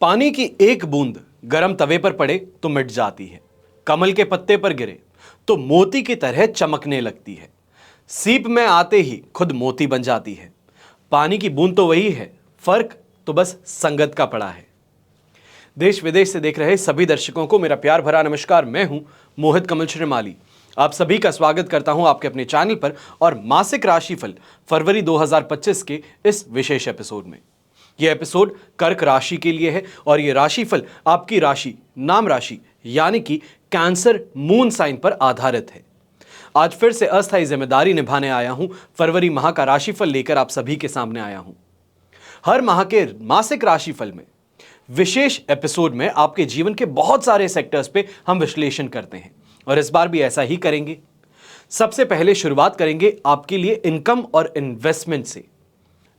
पानी की एक बूंद गर्म तवे पर पड़े तो मिट जाती है, कमल के पत्ते पर गिरे तो मोती की तरह चमकने लगती है, सीप में आते ही खुद मोती बन जाती है। पानी की बूंद तो वही है, फर्क तो बस संगत का पड़ा है। देश विदेश से देख रहे सभी दर्शकों को मेरा प्यार भरा नमस्कार। मैं हूं मोहित कमल श्रीमाली। आप सभी का स्वागत करता हूं आपके अपने चैनल पर और मासिक राशिफल फरवरी 2025 के इस विशेष एपिसोड में। यह एपिसोड कर्क राशि के लिए है और यह राशिफल आपकी राशि, नाम राशि यानी कि कैंसर मून साइन पर आधारित है। आज फिर से अस्थायी जिम्मेदारी निभाने आया हूं, फरवरी माह का राशिफल लेकर आप सभी के सामने आया हूं। हर माह के मासिक राशिफल में विशेष एपिसोड में आपके जीवन के बहुत सारे सेक्टर्स पे हम विश्लेषण करते हैं और इस बार भी ऐसा ही करेंगे। सबसे पहले शुरुआत करेंगे आपके लिए इनकम और इन्वेस्टमेंट से।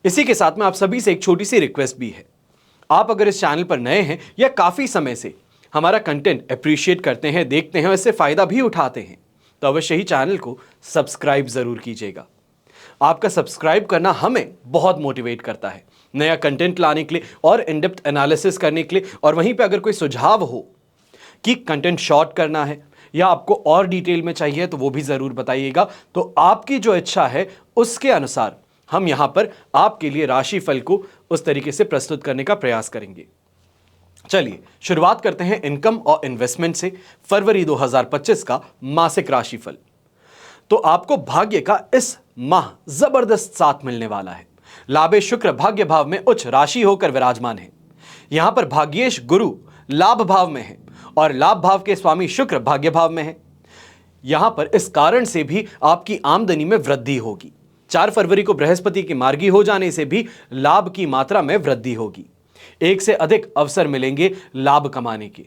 इसी के साथ में आप सभी से एक छोटी सी रिक्वेस्ट भी है। आप अगर इस चैनल पर नए हैं या काफी समय से हमारा कंटेंट अप्रिशिएट करते हैं, देखते हैं और इससे फायदा भी उठाते हैं, तो अवश्य ही चैनल को सब्सक्राइब जरूर कीजिएगा। आपका सब्सक्राइब करना हमें बहुत मोटिवेट करता है नया कंटेंट लाने के लिए और इन डेप्थ एनालिसिस करने के लिए। और वहीं पे अगर कोई सुझाव हो कि कंटेंट शॉर्ट करना है या आपको और डिटेल में चाहिए तो वो भी जरूर बताइएगा। तो आपकी जो इच्छा है उसके अनुसार हम यहां पर आपके लिए राशिफल को उस तरीके से प्रस्तुत करने का प्रयास करेंगे। चलिए शुरुआत करते हैं इनकम और इन्वेस्टमेंट से। फरवरी 2025 का मासिक राशिफल। तो आपको भाग्य का इस माह जबरदस्त साथ मिलने वाला है। लाभे शुक्र भाग्य भाव में उच्च राशि होकर विराजमान है। यहां पर भाग्येश गुरु लाभ भाव में है और लाभ भाव के स्वामी शुक्र भाग्य भाव में है। यहां पर इस कारण से भी आपकी आमदनी में वृद्धि होगी। 4 फरवरी को बृहस्पति की मार्गी हो जाने से भी लाभ की मात्रा में वृद्धि होगी। एक से अधिक अवसर मिलेंगे लाभ कमाने के।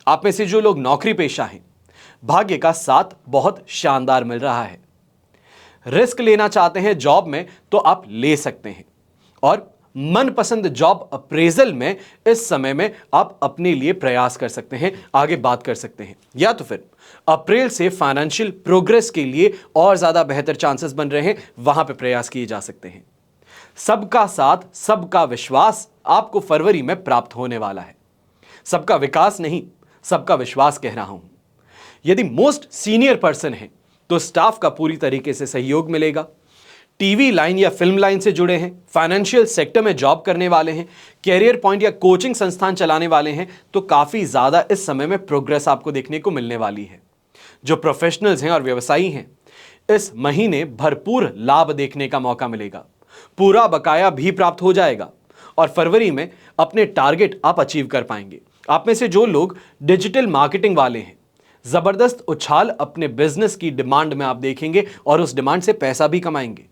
आप में से जो लोग नौकरी पेशा हैं, भाग्य का साथ बहुत शानदार मिल रहा है। रिस्क लेना चाहते हैं जॉब में तो आप ले सकते हैं और मनपसंद जॉब अप्रेजल में इस समय में आप अपने लिए प्रयास कर सकते हैं, आगे बात कर सकते हैं। या तो फिर अप्रैल से फाइनेंशियल प्रोग्रेस के लिए और ज्यादा बेहतर चांसेस बन रहे हैं, वहां पे प्रयास किए जा सकते हैं। सबका साथ, सबका विश्वास आपको फरवरी में प्राप्त होने वाला है। सबका विकास नहीं, सबका विश्वास कह रहा हूं। यदि मोस्ट सीनियर पर्सन है तो स्टाफ का पूरी तरीके से सहयोग मिलेगा। टीवी लाइन या फिल्म लाइन से जुड़े हैं, फाइनेंशियल सेक्टर में जॉब करने वाले हैं, कैरियर पॉइंट या कोचिंग संस्थान चलाने वाले हैं, तो काफी ज्यादा इस समय में प्रोग्रेस आपको देखने को मिलने वाली है। जो प्रोफेशनल्स हैं और व्यवसायी हैं, इस महीने भरपूर लाभ देखने का मौका मिलेगा। पूरा बकाया भी प्राप्त हो जाएगा और फरवरी में अपने टारगेट आप अचीव कर पाएंगे। आप में से जो लोग डिजिटल मार्केटिंग वाले हैं, जबरदस्त उछाल अपने बिजनेस की डिमांड में आप देखेंगे और उस डिमांड से पैसा भी कमाएंगे।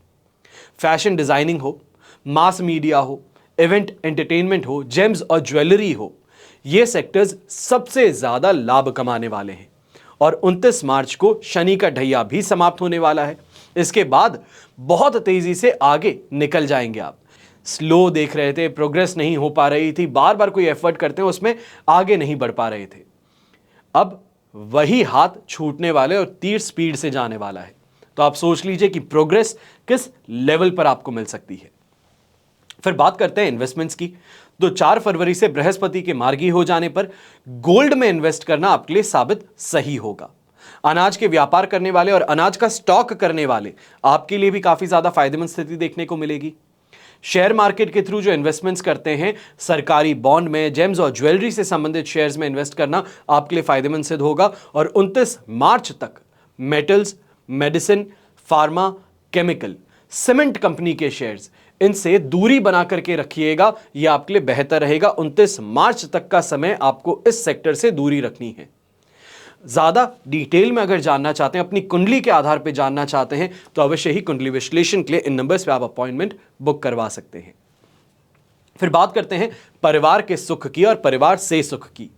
फैशन डिजाइनिंग हो, मास मीडिया हो, इवेंट एंटरटेनमेंट हो, जेम्स और ज्वेलरी हो, ये सेक्टर्स सबसे ज्यादा लाभ कमाने वाले हैं। और 29 मार्च को शनि का ढैया भी समाप्त होने वाला है। इसके बाद बहुत तेजी से आगे निकल जाएंगे आप। स्लो देख रहे थे, प्रोग्रेस नहीं हो पा रही थी, बार बार कोई एफर्ट करते हैं उसमें आगे नहीं बढ़ पा रहे थे, अब वही हाथ छूटने वाले और तीर स्पीड से जाने वाला है। तो आप सोच लीजिए कि प्रोग्रेस किस लेवल पर आपको मिल सकती है। फिर बात करते हैं इन्वेस्टमेंट्स की। तो 4 फरवरी से बृहस्पति के मार्गी हो जाने पर गोल्ड में इन्वेस्ट करना आपके लिए साबित सही होगा। अनाज के व्यापार करने वाले और अनाज का स्टॉक करने वाले आपके लिए भी काफी ज्यादा फायदेमंद स्थिति देखने को मिलेगी। शेयर मार्केट के थ्रू जो इन्वेस्टमेंट्स करते हैं, सरकारी बॉन्ड में, जेम्स और ज्वेलरी से संबंधित शेयर्स में इन्वेस्ट करना आपके लिए फायदेमंद सिद्ध होगा। और 29 मार्च तक metals, medicine, pharma, chemical, cement company के शेयर्स, इनसे दूरी बना करके रखिएगा, यह आपके लिए बेहतर रहेगा। 29 मार्च तक का समय आपको इस सेक्टर से दूरी रखनी है। ज्यादा डिटेल में अगर जानना चाहते हैं, अपनी कुंडली के आधार पर जानना चाहते हैं, तो अवश्य ही कुंडली विश्लेषण के लिए इन नंबर्स पे आप अपॉइंटमेंट बुक करवा सकते हैं। फिर बात करते हैं परिवार के सुख की और परिवार से सुख की।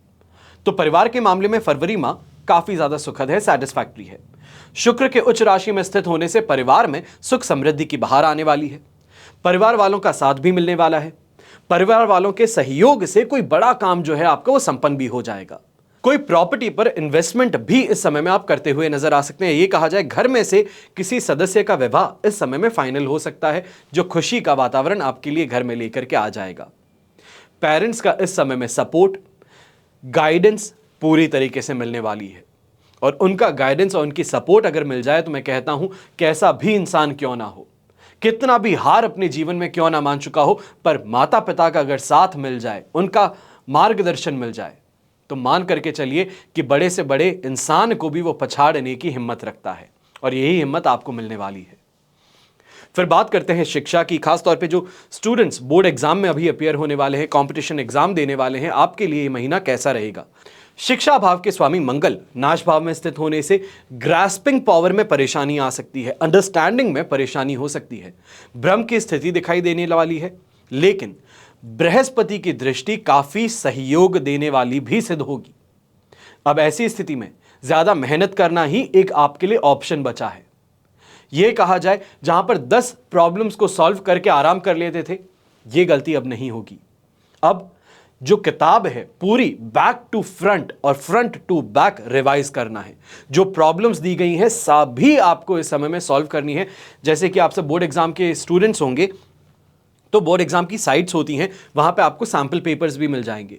तो परिवार के मामले में फरवरी माह काफी ज्यादा सुखद है, सैटिस्फैक्टरी है। शुक्र के उच्च राशि में स्थित होने से परिवार में सुख समृद्धि की बहार आने वाली है। परिवार वालों का साथ भी मिलने वाला है। परिवार वालों के सहयोग से कोई बड़ा काम जो है आपका वो संपन्न भी हो जाएगा। कोई प्रॉपर्टी पर इन्वेस्टमेंट भी इस समय में आप करते हुए नजर आ सकते हैं। ये कहा जाए घर में से किसी सदस्य का विवाह इस समय में फाइनल हो सकता है, जो खुशी का वातावरण आपके लिए घर में लेकर के आ जाएगा। पेरेंट्स का इस समय में सपोर्ट, गाइडेंस पूरी तरीके से मिलने वाली है। और उनका गाइडेंस और उनकी सपोर्ट अगर मिल जाए तो मैं कहता हूं, कैसा भी इंसान क्यों ना हो, कितना भी हार अपने जीवन में क्यों ना मान चुका हो, पर माता पिता का अगर साथ मिल जाए, उनका मार्गदर्शन मिल जाए, तो मान करके चलिए कि बड़े से बड़े इंसान को भी वो पछाड़ने की हिम्मत रखता है, और यही हिम्मत आपको मिलने वाली है। फिर बात करते हैं शिक्षा की। खास तौर पे जो स्टूडेंट्स बोर्ड एग्जाम में अभी अपियर होने वाले हैं, कंपटीशन एग्जाम देने वाले हैं, आपके लिए ये महीना कैसा रहेगा। शिक्षा भाव के स्वामी मंगल नाश भाव में स्थित होने से ग्रास्पिंग पावर में परेशानी आ सकती है, अंडरस्टैंडिंग में परेशानी हो सकती है, भ्रम की स्थिति दिखाई देने वाली है। लेकिन बृहस्पति की दृष्टि काफी सहयोग देने वाली भी सिद्ध होगी। अब ऐसी स्थिति में ज्यादा मेहनत करना ही एक आपके लिए ऑप्शन बचा है। यह कहा जाए, जहां पर 10 प्रॉब्लम्स को सॉल्व करके आराम कर लेते थे, यह गलती अब नहीं होगी। अब जो किताब है पूरी बैक टू फ्रंट और फ्रंट टू बैक रिवाइज करना है। जो प्रॉब्लम्स दी गई हैं सभी आपको इस समय में सॉल्व करनी है। जैसे कि आप सब बोर्ड एग्जाम के स्टूडेंट्स होंगे, तो बोर्ड एग्जाम की साइट्स होती हैं, वहां पे आपको सैंपल पेपर्स भी मिल जाएंगे।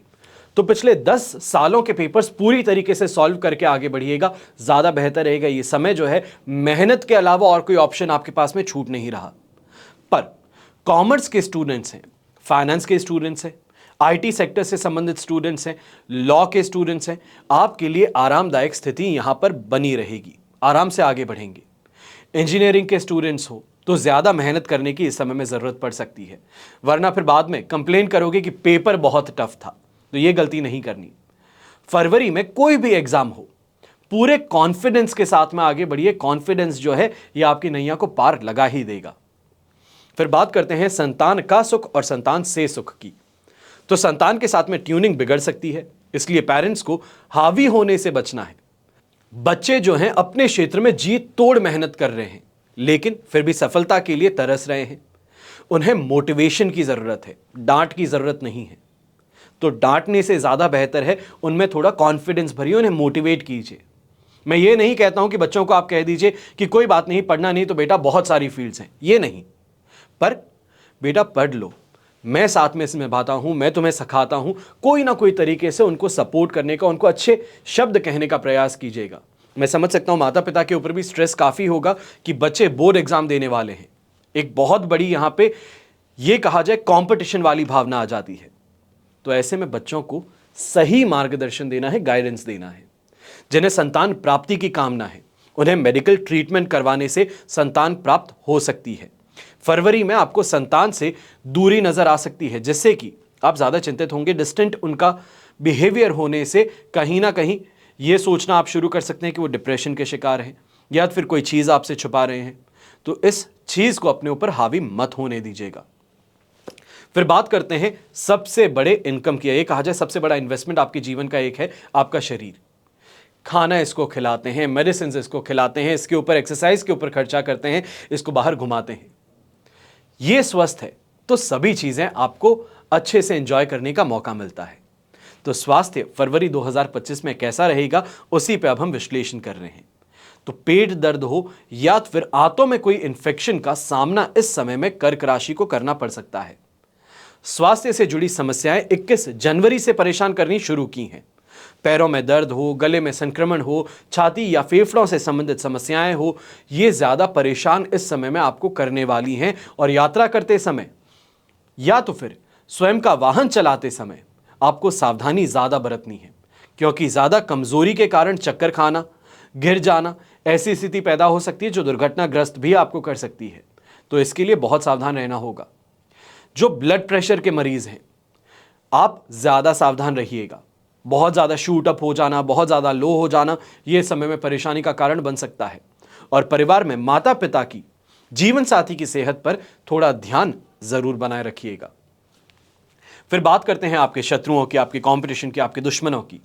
तो पिछले 10 सालों के पेपर्स पूरी तरीके से सॉल्व करके आगे बढ़िएगा, ज्यादा बेहतर रहेगा। ये समय जो है, मेहनत के अलावा और कोई ऑप्शन आपके पास में छूट नहीं रहा। पर कॉमर्स के स्टूडेंट्स हैं, फाइनेंस के स्टूडेंट्स हैं, आईटी सेक्टर से संबंधित स्टूडेंट्स हैं, लॉ के स्टूडेंट्स हैं, आपके लिए आरामदायक स्थिति यहां पर बनी रहेगी, आराम से आगे बढ़ेंगे। इंजीनियरिंग के स्टूडेंट्स हो तो ज्यादा मेहनत करने की इस समय में जरूरत पड़ सकती है, वरना फिर बाद में कंप्लेन करोगे कि पेपर बहुत टफ था। तो यह गलती नहीं करनी। फरवरी में कोई भी एग्जाम हो, पूरे कॉन्फिडेंस के साथ में आगे बढ़िए। कॉन्फिडेंस जो है यह आपकी नैया को पार लगा ही देगा। फिर बात करते हैं संतान का सुख और संतान से सुख की। तो संतान के साथ में ट्यूनिंग बिगड़ सकती है, इसलिए पेरेंट्स को हावी होने से बचना है। बच्चे जो हैं अपने क्षेत्र में जी तोड़ मेहनत कर रहे हैं, लेकिन फिर भी सफलता के लिए तरस रहे हैं। उन्हें मोटिवेशन की जरूरत है, डांट की जरूरत नहीं है। तो डांटने से ज्यादा बेहतर है उनमें थोड़ा कॉन्फिडेंस भरिए, उन्हें मोटिवेट कीजिए। मैं ये नहीं कहता हूं कि बच्चों को आप कह दीजिए कि कोई बात नहीं, पढ़ना नहीं तो बेटा बहुत सारी फील्ड्स हैं, ये नहीं। पर बेटा पढ़ लो, मैं साथ में इसमें निभाता हूं, मैं तुम्हें सिखाता हूं। कोई ना कोई तरीके से उनको सपोर्ट करने का, उनको अच्छे शब्द कहने का प्रयास कीजिएगा। मैं समझ सकता हूं माता पिता के ऊपर भी स्ट्रेस काफी होगा कि बच्चे बोर्ड एग्जाम देने वाले हैं। एक बहुत बड़ी यहां पे ये कहा जाए कंपटीशन वाली भावना आ जाती है। तो ऐसे में बच्चों को सही मार्गदर्शन देना है, गाइडेंस देना है। जिन्हें संतान प्राप्ति की कामना है, उन्हें मेडिकल ट्रीटमेंट करवाने से संतान प्राप्त हो सकती है। फरवरी में आपको संतान से दूरी नजर आ सकती है, जिससे कि आप ज्यादा चिंतित होंगे। डिस्टेंट उनका बिहेवियर होने से कहीं ना कहीं यह सोचना आप शुरू कर सकते हैं कि वो डिप्रेशन के शिकार हैं, या फिर कोई चीज आपसे छुपा रहे हैं। तो इस चीज को अपने ऊपर हावी मत होने दीजिएगा। फिर बात करते हैं सबसे बड़े इनकम की। ये कहा जाए सबसे बड़ा इन्वेस्टमेंट आपके जीवन का एक है आपका शरीर। खाना इसको खिलाते हैं, मेडिसिन इसको खिलाते हैं, इसके ऊपर एक्सरसाइज के ऊपर खर्चा करते हैं, इसको बाहर घुमाते हैं। ये स्वस्थ है तो सभी चीजें आपको अच्छे से एंजॉय करने का मौका मिलता है। तो स्वास्थ्य फरवरी 2025 में कैसा रहेगा, उसी पे अब हम विश्लेषण कर रहे हैं। तो पेट दर्द हो या फिर आंतों में कोई इंफेक्शन का सामना इस समय में कर्क राशि को करना पड़ सकता है। स्वास्थ्य से जुड़ी समस्याएं 21 जनवरी से परेशान करनी शुरू की हैं। पैरों में दर्द हो, गले में संक्रमण हो, छाती या फेफड़ों से संबंधित समस्याएं हो, ये ज्यादा परेशान इस समय में आपको करने वाली हैं। और यात्रा करते समय या तो फिर स्वयं का वाहन चलाते समय आपको सावधानी ज्यादा बरतनी है, क्योंकि ज्यादा कमजोरी के कारण चक्कर खाना, गिर जाना, ऐसी स्थिति पैदा हो सकती है जो दुर्घटनाग्रस्त भी आपको कर सकती है। तो इसके लिए बहुत सावधान रहना होगा। जो ब्लड प्रेशर के मरीज हैं, आप ज्यादा सावधान रहिएगा। बहुत ज्यादा शूट अप हो जाना, बहुत ज्यादा लो हो जाना, यह समय में परेशानी का कारण बन सकता है। और परिवार में माता पिता की, जीवन साथी की सेहत पर थोड़ा ध्यान जरूर बनाए रखिएगा। फिर बात करते हैं आपके शत्रुओं की, आपके कंपटीशन की, आपके दुश्मनों की।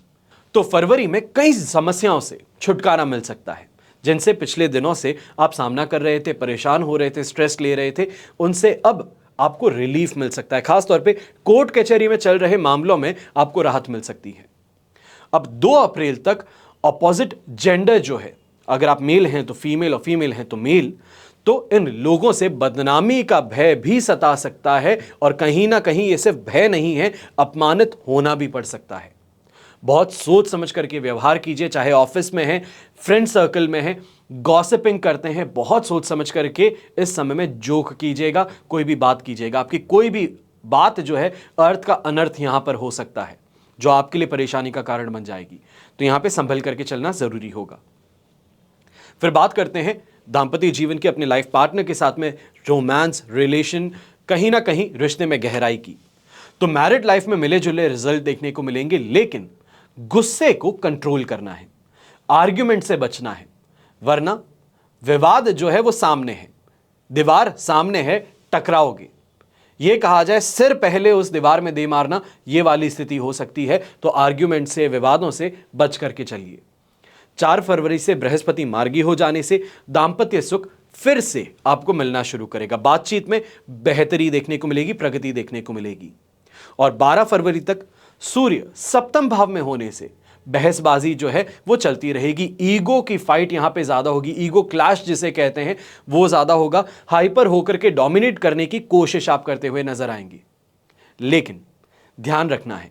तो फरवरी में कई समस्याओं से छुटकारा मिल सकता है, जिनसे पिछले दिनों से आप सामना कर रहे थे, परेशान हो रहे थे, स्ट्रेस ले रहे थे, उनसे अब आपको रिलीफ मिल सकता है। खासतौर पे कोर्ट कचहरी में चल रहे मामलों में आपको राहत मिल सकती है। अब 2 अप्रैल तक ऑपोजिट जेंडर जो है, अगर आप मेल हैं तो फीमेल और फीमेल हैं तो मेल, तो इन लोगों से बदनामी का भय भी सता सकता है, और कहीं ना कहीं ये सिर्फ भय नहीं है, अपमानित होना भी पड़ सकता है। बहुत सोच समझ करके व्यवहार कीजिए, चाहे ऑफिस में है, फ्रेंड सर्कल में है, गॉसिपिंग करते हैं, बहुत सोच समझ करके इस समय में जोक कीजिएगा, कोई भी बात कीजिएगा। आपकी कोई भी बात जो है अर्थ का अनर्थ यहां पर हो सकता है, जो आपके लिए परेशानी का कारण बन जाएगी। तो यहां पे संभल करके चलना जरूरी होगा। फिर बात करते हैं दाम्पत्य जीवन की, अपने लाइफ पार्टनर के साथ में रोमांस, रिलेशन, कहीं ना कहीं रिश्ते में गहराई की। तो मैरिड लाइफ में मिले जुले रिजल्ट देखने को मिलेंगे, लेकिन गुस्से को कंट्रोल करना है, आर्ग्यूमेंट से बचना है, वरना विवाद जो है वो सामने है, दीवार सामने है, टकराओगे। ये कहा जाए सिर पहले उस दीवार में दे मारना, ये वाली स्थिति हो सकती है। तो आर्ग्यूमेंट से, विवादों से बच करके चलिए। 4 फरवरी से बृहस्पति मार्गी हो जाने से दाम्पत्य सुख फिर से आपको मिलना शुरू करेगा, बातचीत में बेहतरी देखने को मिलेगी, प्रगति देखने को मिलेगी। और 12 फरवरी तक सूर्य सप्तम भाव में होने से बहसबाजी जो है वो चलती रहेगी, ईगो की फाइट यहां पे ज्यादा होगी, ईगो क्लैश जिसे कहते हैं वो ज्यादा होगा, हाइपर होकर के डोमिनेट करने की कोशिश आप करते हुए नजर आएंगे। लेकिन ध्यान रखना है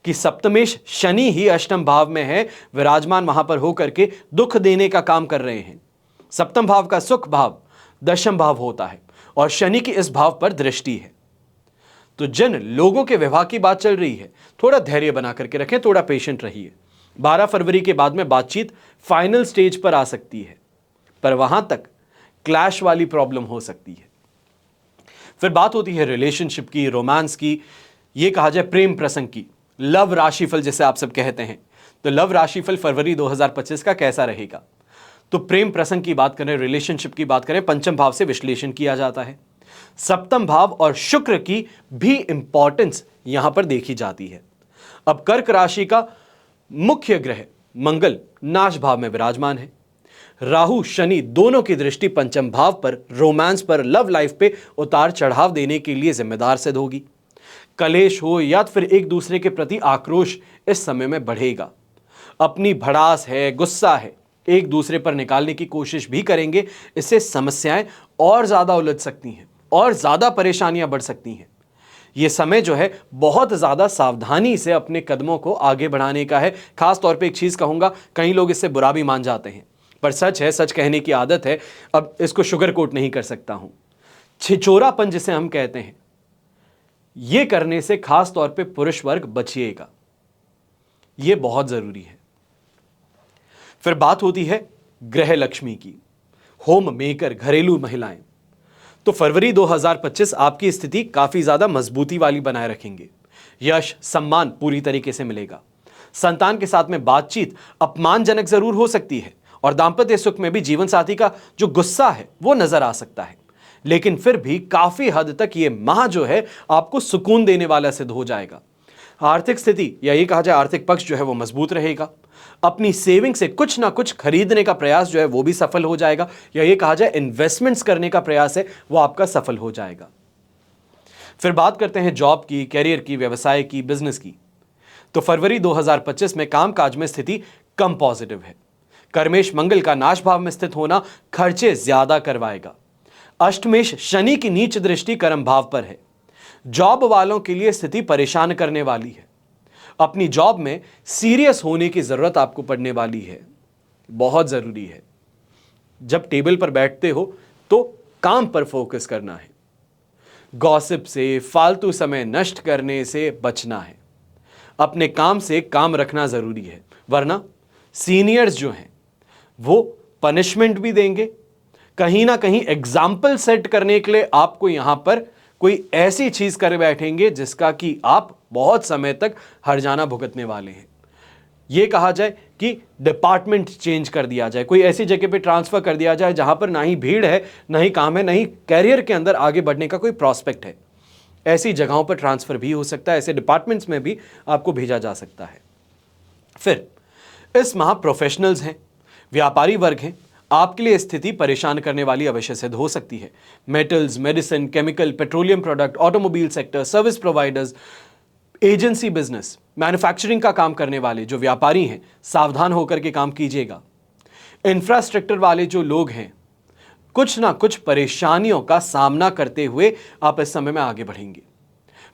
कि सप्तमेश शनि ही अष्टम भाव में है विराजमान, वहां पर होकर के दुख देने का काम कर रहे हैं। सप्तम भाव का सुख भाव दशम भाव होता है, और शनि की इस भाव पर दृष्टि है। तो जिन लोगों के विवाह की बात चल रही है, थोड़ा धैर्य बना करके रखें, थोड़ा पेशेंट रहिए। 12 फरवरी के बाद में बातचीत फाइनल स्टेज पर आ सकती है, पर वहां तक क्लैश वाली प्रॉब्लम हो सकती है। फिर बात होती है रिलेशनशिप की, रोमांस की, ये कहा जाए प्रेम प्रसंग की, लव राशिफल जिसे आप सब कहते हैं। तो लव राशिफल फरवरी 2025 का कैसा रहेगा? तो प्रेम प्रसंग की बात करें, रिलेशनशिप की बात करें, पंचम भाव से विश्लेषण किया जाता है। सप्तम भाव और शुक्र की भी इंपॉर्टेंस यहां पर देखी जाती है। अब कर्क राशि का मुख्य ग्रह मंगल नाश भाव में विराजमान है। राहु शनि दोनों की दृष्टि पंचम भाव पर, रोमांस पर, लव लाइफ पे उतार चढ़ाव देने के लिए जिम्मेदार सिद्ध होगी। कलेश हो या फिर एक दूसरे के प्रति आक्रोश इस समय में बढ़ेगा। अपनी भड़ास है, गुस्सा है, एक दूसरे पर निकालने की कोशिश भी करेंगे, इससे समस्याएं और ज्यादा उलझ सकती हैं और ज्यादा परेशानियां बढ़ सकती हैं। यह समय जो है बहुत ज्यादा सावधानी से अपने कदमों को आगे बढ़ाने का है। खास तौर पे एक चीज कहूंगा, कई लोग इससे बुरा भी मान जाते हैं, पर सच है, सच कहने की आदत है, अब इसको शुगर कोट नहीं कर सकता हूं। छिचोरापन जिसे हम कहते हैं, यह करने से खास तौर पे पुरुष वर्ग बचिएगा, यह बहुत जरूरी है। फिर बात होती है ग्रह लक्ष्मी की, होम मेकर, घरेलू महिलाएं। तो फरवरी 2025 आपकी स्थिति काफी ज्यादा मजबूती वाली बनाए रखेंगे। यश सम्मान पूरी तरीके से मिलेगा। संतान के साथ में बातचीत अपमानजनक जरूर हो सकती है, और दाम्पत्य सुख में भी जीवन साथी का जो गुस्सा है वो नजर आ सकता है, लेकिन फिर भी काफी हद तक ये माह जो है आपको सुकून देने वाला सिद्ध हो जाएगा। आर्थिक स्थिति, या ये कहा जाए आर्थिक पक्ष जो है वो मजबूत रहेगा। अपनी सेविंग से कुछ ना कुछ खरीदने का प्रयास जो है वो भी सफल हो जाएगा, या ये कहा जाए इन्वेस्टमेंट्स करने का प्रयास है वो आपका सफल हो जाएगा। फिर बात करते हैं जॉब की, कैरियर की, व्यवसाय की, बिजनेस की। तो फरवरी 2025 में कामकाज में स्थिति कम पॉजिटिव है। कर्मेश मंगल का नाश भाव में स्थित होना खर्चे ज्यादा करवाएगा। अष्टमेश शनि की नीच दृष्टि कर्म भाव पर है। जॉब वालों के लिए स्थिति परेशान करने वाली है। अपनी जॉब में सीरियस होने की जरूरत आपको पड़ने वाली है, बहुत जरूरी है। जब टेबल पर बैठते हो तो काम पर फोकस करना है, गॉसिप से, फालतू समय नष्ट करने से बचना है। अपने काम से काम रखना जरूरी है, वरना सीनियर्स जो हैं वो पनिशमेंट भी देंगे। कहीं ना कहीं एग्जाम्पल सेट करने के लिए आपको यहां पर कोई ऐसी चीज कर बैठेंगे जिसका कि आप बहुत समय तक हर्जाना भुगतने वाले हैं। यह कहा जाए कि डिपार्टमेंट चेंज कर दिया जाए, कोई ऐसी जगह पे ट्रांसफर कर दिया जाए जहां पर ना ही भीड़ है, ना ही काम है, ना ही कैरियर के अंदर आगे बढ़ने का कोई प्रॉस्पेक्ट है। ऐसी जगहों पर ट्रांसफर भी हो सकता है, ऐसे डिपार्टमेंट्स में भी आपको भेजा जा सकता है। फिर इस माह प्रोफेशनल्स हैं, व्यापारी वर्ग हैं, आपके लिए स्थिति परेशान करने वाली अवश्य सिद्ध हो सकती है। Metals, medicine, chemical, petroleum product, automobile sector, service providers, agency business, manufacturing का काम करने वाले जो व्यापारी हैं, सावधान होकर के काम कीजिएगा। इंफ्रास्ट्रक्चर वाले जो लोग हैं, कुछ ना कुछ परेशानियों का सामना करते हुए आप इस समय में आगे बढ़ेंगे।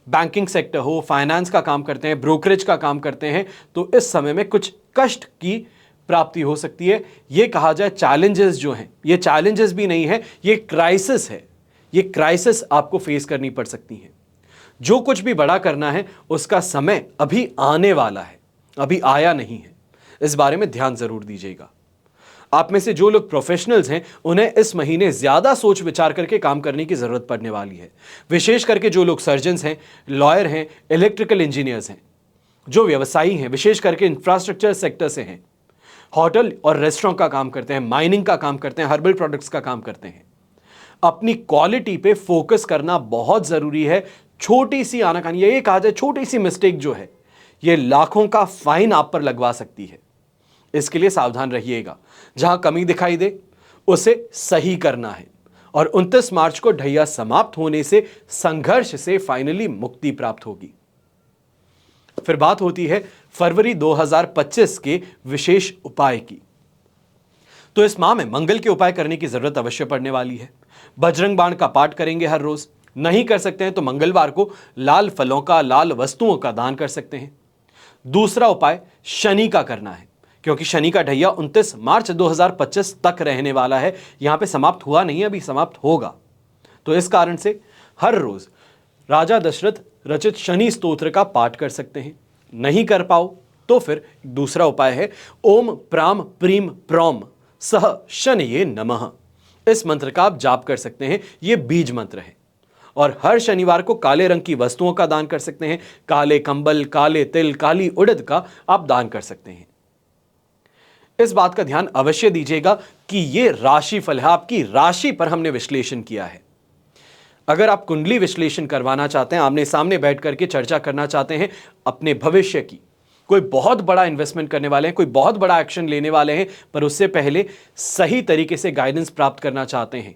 बैंकिंग सेक्टर हो, फाइनेंस का काम करते हैं, ब्रोकरेज का काम करते हैं, तो इस समय में कुछ कष्ट की प्राप्ति हो सकती है। ये कहा जाए चैलेंजेस जो हैं, ये चैलेंजेस भी नहीं है, ये क्राइसिस है। ये क्राइसिस आपको फेस करनी पड़ सकती है। जो कुछ भी बड़ा करना है उसका समय अभी आने वाला है, अभी आया नहीं है। इस बारे में ध्यान जरूर दीजिएगा। आप में से जो लोग प्रोफेशनल्स हैं उन्हें इस महीने ज्यादा सोच विचार करके काम करने की जरूरत पड़ने वाली है। विशेष करके जो लोग सर्जन्स हैं, लॉयर हैं, इलेक्ट्रिकल इंजीनियर्स हैं, जो व्यवसायी हैं, विशेष करके इंफ्रास्ट्रक्चर सेक्टर से हैं, होटल और रेस्टोरेंट का काम करते हैं, माइनिंग का काम करते हैं, हर्बल प्रोडक्ट्स का काम करते हैं, अपनी क्वालिटी पे फोकस करना बहुत जरूरी है। छोटी सी आनाकानी, ये कहा जाए छोटी सी मिस्टेक जो है ये लाखों का फाइन आप पर लगवा सकती है। इसके लिए सावधान रहिएगा। जहां कमी दिखाई दे उसे सही करना है और 29 मार्च को ढैया समाप्त होने से संघर्ष से फाइनली मुक्ति प्राप्त होगी। फिर बात होती है फरवरी 2025 के विशेष उपाय की। तो इस माह में मंगल के उपाय करने की जरूरत अवश्य पड़ने वाली है। बजरंग बाण का पाठ करेंगे हर रोज। नहीं कर सकते हैं तो मंगलवार को लाल फलों का, लाल वस्तुओं का दान कर सकते हैं। दूसरा उपाय शनि का करना है, क्योंकि शनि का ढैया 29 मार्च 2025 तक रहने वाला है। यहां पे समाप्त हुआ नहीं, अभी समाप्त होगा। तो इस कारण से हर रोज राजा दशरथ रचित शनि स्तोत्र का पाठ कर सकते हैं। नहीं कर पाओ तो फिर दूसरा उपाय है ओम प्राम प्रीम प्रोम सह शनये नमः। इस मंत्र का आप जाप कर सकते हैं। यह बीज मंत्र है और हर शनिवार को काले रंग की वस्तुओं का दान कर सकते हैं। काले कंबल, काले तिल, काली उड़द का आप दान कर सकते हैं। इस बात का ध्यान अवश्य दीजिएगा कि यह राशिफल है, आपकी राशि पर हमने विश्लेषण किया है। अगर आप कुंडली विश्लेषण करवाना चाहते हैं, आमने सामने बैठ करके चर्चा करना चाहते हैं, अपने भविष्य की कोई बहुत बड़ा इन्वेस्टमेंट करने वाले हैं, कोई बहुत बड़ा एक्शन लेने वाले हैं, पर उससे पहले सही तरीके से गाइडेंस प्राप्त करना चाहते हैं,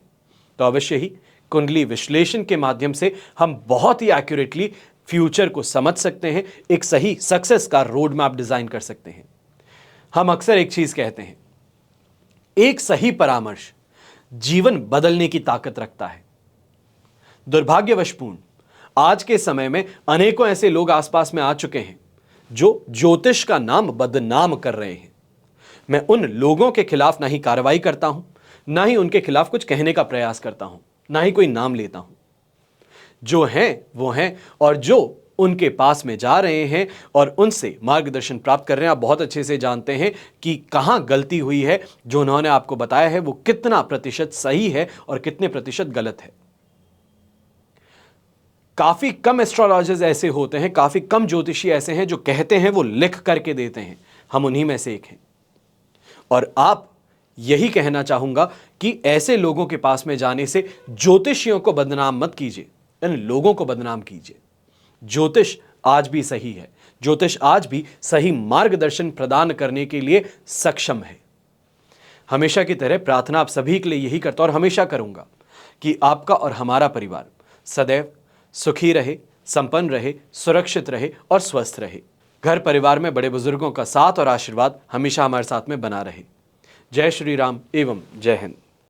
तो अवश्य ही कुंडली विश्लेषण के माध्यम से हम बहुत ही एक्यूरेटली फ्यूचर को समझ सकते हैं, एक सही सक्सेस का रोड मैप डिजाइन कर सकते हैं। हम अक्सर एक चीज कहते हैं, एक सही परामर्श जीवन बदलने की ताकत रखता है। दुर्भाग्यवशपूर्ण आज के समय में अनेकों ऐसे लोग आसपास में आ चुके हैं जो ज्योतिष का नाम बदनाम कर रहे हैं। मैं उन लोगों के खिलाफ ना ही कार्रवाई करता हूं, ना ही उनके खिलाफ कुछ कहने का प्रयास करता हूं, ना ही कोई नाम लेता हूं। जो हैं वो हैं, और जो उनके पास में जा रहे हैं और उनसे मार्गदर्शन प्राप्त कर रहे हैं, आप बहुत अच्छे से जानते हैं कि कहां गलती हुई है। जो उन्होंने आपको बताया है वो कितना प्रतिशत सही है और कितने प्रतिशत गलत है। काफी कम एस्ट्रोलॉजर्स ऐसे होते हैं, काफी कम ज्योतिषी ऐसे हैं जो कहते हैं वो लिख करके देते हैं। हम उन्हीं में से एक हैं। और आप यही कहना चाहूंगा कि ऐसे लोगों के पास में जाने से ज्योतिषियों को बदनाम मत कीजिए, इन लोगों को बदनाम कीजिए। ज्योतिष आज भी सही है, ज्योतिष आज भी सही मार्गदर्शन प्रदान करने के लिए सक्षम है। हमेशा की तरह प्रार्थना आप सभी के लिए यही करता हूं और हमेशा करूंगा कि आपका और हमारा परिवार सदैव सुखी रहे, संपन्न रहे, सुरक्षित रहे और स्वस्थ रहे। घर परिवार में बड़े बुजुर्गों का साथ और आशीर्वाद हमेशा हमारे साथ में बना रहे। जय श्री राम एवं जय हिंद।